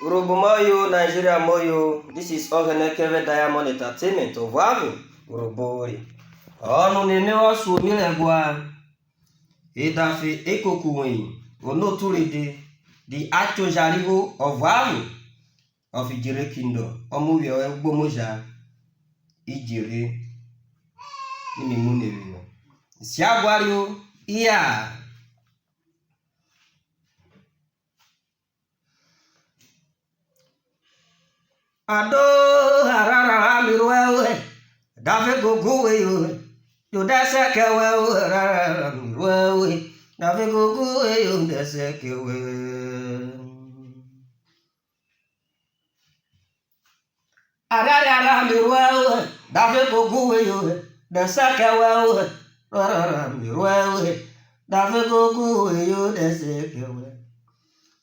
Urobo moyo, Nigeria moyo. This is OGHENEKEVWE Diamond Entertainment of Wavu. Urobori. Onu nene osu nilegwa. Edafe Ekokoweyi. Onoturode. The actual Jarigo of Wavu. Of Ijere Kingdom. Omuwe Ogbomoja. Ijere. Nini munewe. Siagwario. Iya. Ado harara mirwewe dafe gogowe yo dase kewe harara mirwewe dafe gogowe yo dase kewe harara mirwewe dafe gogowe yo dase kewe harara mirwewe dafe gogowe yo dase kewe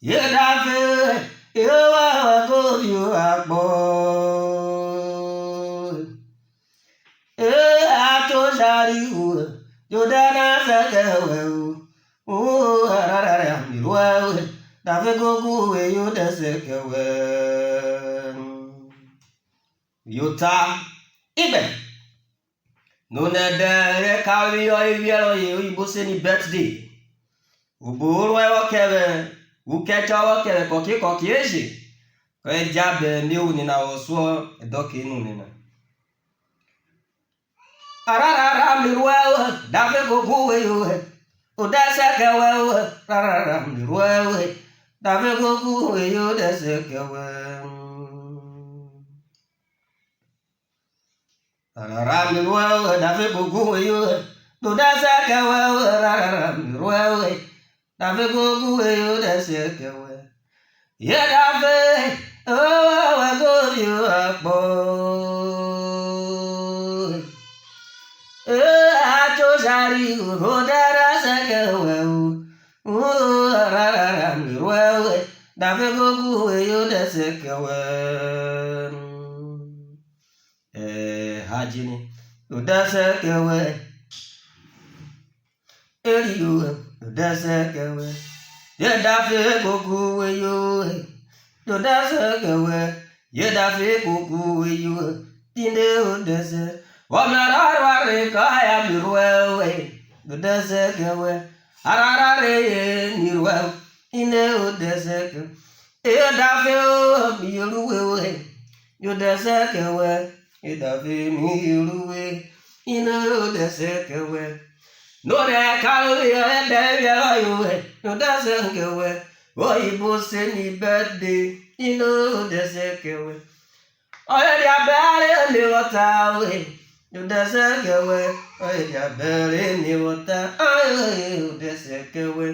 ye dafe yo wa go you agbo ato jari yo dana sakewe harara mirwewe dafe gogowe yo desekewe yota ibe no na dere kawi yo iviero yo ibose ni birthday uburu ewo kebe ukecha wo kebe koki eji ko jabe mi uni na oso edoke inu ni na arara mirwewe dafe gogowe yo odesekewe arara mirwewe dafe gogowe yo desekewe arara mirwewe dafe gogowe yo odesekewe arara mirwewe dafe gogowe yo desekewe ye dafe we go you agbo ato jari go dara sekewe arara mirwewe dafe gogowe yo desekewe hajini yo desekewe eriyo desekewe ye dafe gogowe yo desekewe ye dafe gogowe yo tinde dese wamararware kaya mirwewe yo desekewe ararare mirwewe ine desekewe ye dafe miruwe yo desekewe ye dafe miruwe ine desekewe no de kalu yo de yo desekewe oyibo se ni birthday ino desekewe oye dia bere ni wota we yo desekewe oye dia bere ni wota ayo desekewe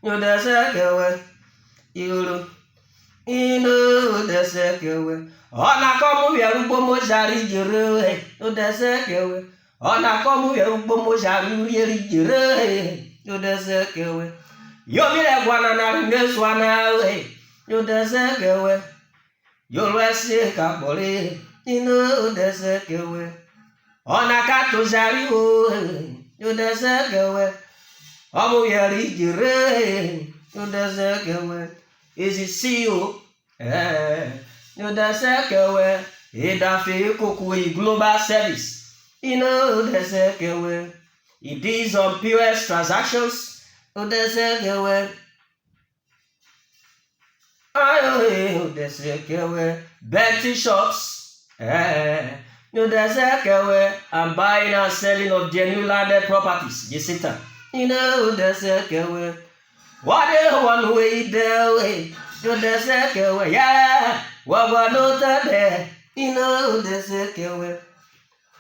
yo desekewe yoro ino desekewe ona komu ya rugbo mo jari jere yo desekewe ona komu ya rugbo mo jari yeri jere yo desekewe yo mire gwana na ngeswana we yo desekewe yo lwese kapole ino desekewe ona kato jari yo desekewe omu yeri jire yo desekewe is C.E.O. yo desekewe Edafe Ekokoweyi global service ino desekewe it is on POS transactions. Odesekewe. Ayo odesekewe. Betting shops. Odesekewe. And buying and selling of genuine landed properties. Yesita. Odesekewe. What the one way there way. Odesekewe. Yeah. What no there. Odesekewe.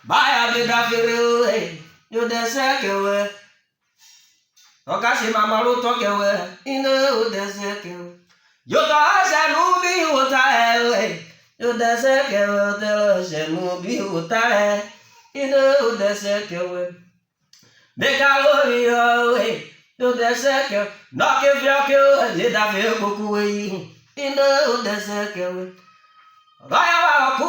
Buy a bit of it. Yo desekewe okasi mama lo tokewe ino desekewe yo ta se nu bi wota ewe yo desekewe te se nu bi wota ino desekewe de kalori yo desekewe no ke fioke le Edafe Ekokoweyi ino desekewe raya wa ko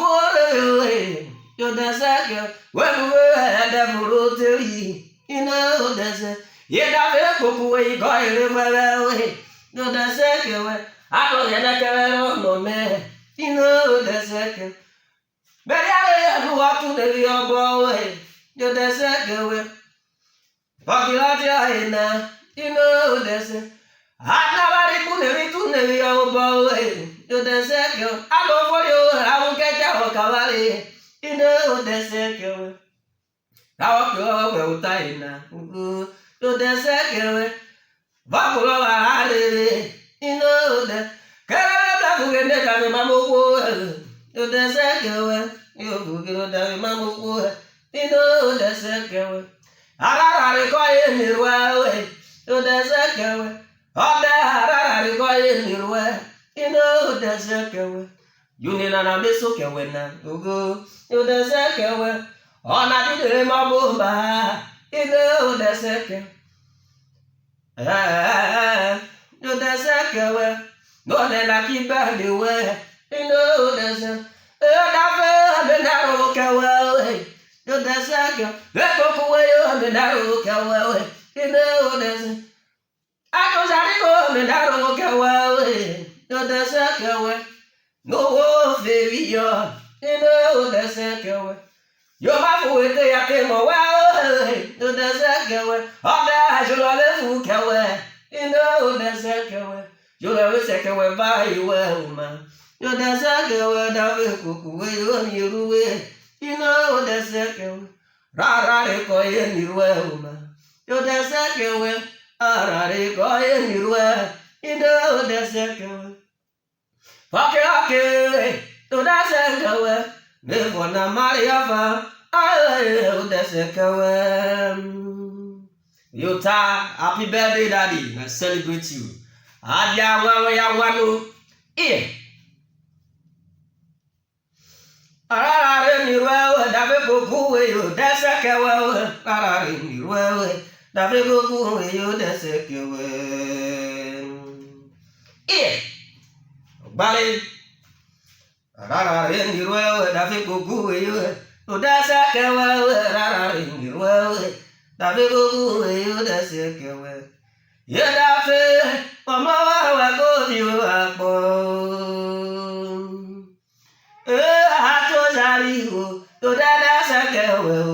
yo desekewe when we had a rotary, you know, there's a Edafe Ekokoweyi go away. yo the second way. I don't get a carrot no man. You know the second. But I don't want to live your boy. Yo the second way. Popular now. You know the second. I never put to live your boy. Yo the second. I don't for you. I will get your cavalry. You know the second way. Now I will tie now. Yo the second way. Vacular, you know that. Canada, we get a mamma. You the second way. You get a mamma. You know the second way. I require your way. You the second way. Oh, I require your way. You know the second way. You need an abyss okay when you go. You the second way. Oh, not the mamma. You know the second. You the second way. No, then I keep back the way. You know the second. You the second. Let go away on the narrow way. You know the second. I go on the narrow way. You the second way. No, baby, you know the second way. You have to wait till you came away. You the second way. Oh, that you love the food away. You know the second way. You love the second way by you, man. You the second way. That will cook away on your way. You know the second way. Rara, go in your way, man. You the second way. Rara, go in your way. You know the second way. Okay. You the second way. Never wanna marry a I the second way. Utah, happy birthday, Daddy. I celebrate you. Adia, well, ya wanu. Eh. You well, David, you the second way. You well, David, you the second way. Eh. Bali. You well, David, you the second way. You well, David, you the second way. Edafe, mama wa go you akpo. Ato zari ho, to dada sekewe o.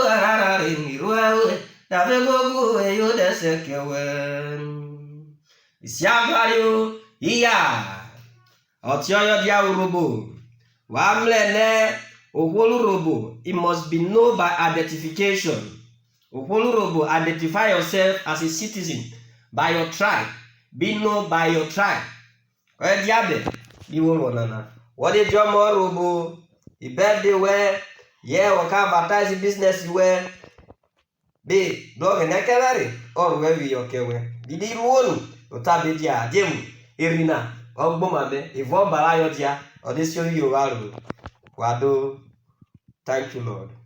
Arara mi ruwe, David go you the second way. Isiagari o, iya. Otioyo dia urobo. Wa mlene ogwolu robo. It must be known by identification. Okwolurobo, identify yourself as a citizen by your tribe. Be known by your tribe. What is your more robo? The birthday where? Yeah, we can advertise the business where? Be OGHENEKEVWE or where we okay where? Did you want to tap it? Yeah, Jim, Irina, Ogbomabe, Yvonne Balayotia, or this show you are. Wado, thank you, Lord.